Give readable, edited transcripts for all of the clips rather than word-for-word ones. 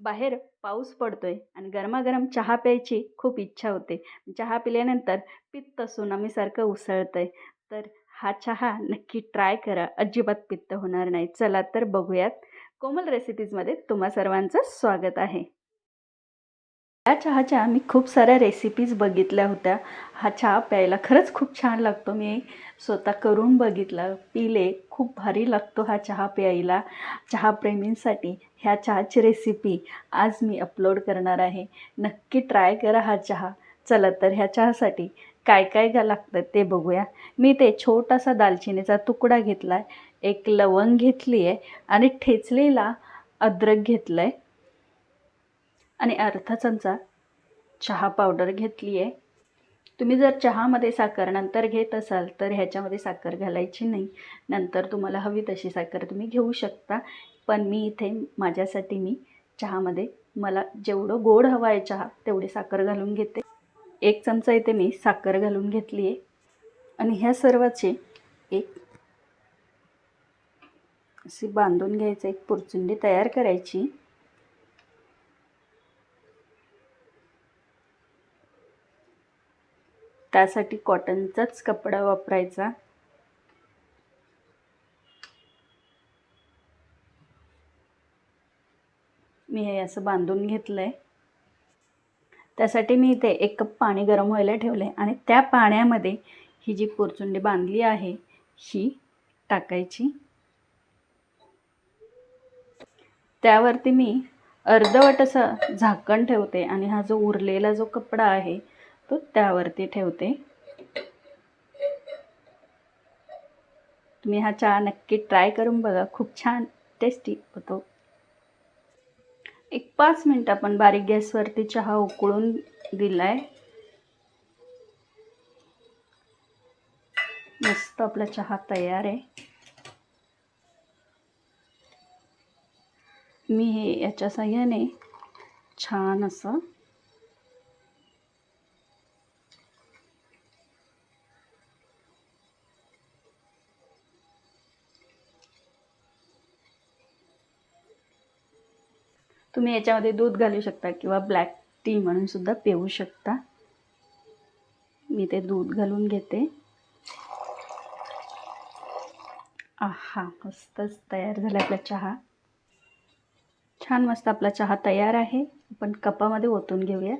बाहेर पाऊस पडतोय आणि गरमागरम चहा प्यायची खूप इच्छा होते. चहा पिल्यानंतर पित्त सुनामीसारखं उसळतंय. तर हा चहा नक्की ट्राय करा. अजिबात पित्त होणार नाही. चला तर बघूयात. कोमल रेसिपीजमध्ये तुम्हा सर्वांचं स्वागत आहे. या चहाच्या मी खूप साऱ्या रेसिपीज बघितल्या होत्या. हा चहा प्यायला खरंच खूप छान लागतो. मी स्वतः करून बघितला, पिले. खूप भारी लागतो हा चहा प्यायला. चहाप्रेमींसाठी ह्या चहाची रेसिपी आज मी अपलोड करणार आहे. नक्की ट्राय करा हा चहा. चला तर ह्या चहासाठी काय काय लागतं ते बघूया. मी ते छोटासा दालचिनीचा तुकडा घेतला आहे, एक लवंग घेतली आहे आणि ठेचलेला अद्रक घेतलं आहे आणि अर्धा चमचा चहा पावडर घेतली आहे. तुम्ही जर चहामध्ये साखर नंतर घेत असाल तर ह्याच्यामध्ये साखर घालायची नाही. नंतर तुम्हाला हवी तशी साखर तुम्ही घेऊ शकता. पण मी इथे माझ्यासाठी मी चहामध्ये मला जेवढं गोड हवा आहे चहा तेवढी साखर घालून घेते. 1 चमचा इथे मी साखर घालून घेतली आहे आणि ह्या सर्वाची एक अशी बांधून घ्यायचं, एक पुरचुंडी तयार करायची. त्यासाठी कॉटनचाच कपडा वापरायचा. मी हे असं बांधून घेतलं आहे. त्यासाठी मी इथे 1 कप पाणी गरम व्हायला ठेवलं आहे आणि त्या पाण्यामध्ये ही जी पुरचुंडी बांधली आहे ही टाकायची. त्यावरती मी अर्धवट असं झाकण ठेवते आणि हा जो उरलेला जो कपडा आहे तो त्यावरती ठेवते. तुम्ही हा चहा नक्की ट्राय करून बघा. खूप छान टेस्टी होतो. एक 5 मिनिट आपण बारीक गॅसवरती चहा उकळून दिलाय. मस्त आपला चहा तयार आहे. मी हे याच्या साहाय्याने छान असं तुम्ही याच्यामध्ये दूध घालू शकता किंवा ब्लॅक टी म्हणून सुद्धा पिऊ शकता. मी ते दूध घालून घेते. आहा, मस्तच तयार झाला आपला चहा. छान मस्त आपला चहा तयार आहे. आपण कपामध्ये ओतून घेऊया.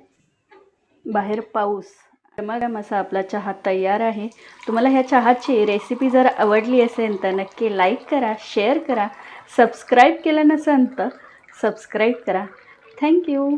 बाहेर पाऊस, गरमागरम असा आपला चहा तयार आहे. तुम्हाला ह्या चहाची रेसिपी जर आवडली असेल तर नक्की लाईक करा, शेअर करा. सबस्क्राईब केलं नसेल तर सबस्क्राईब करा. थँक्यू.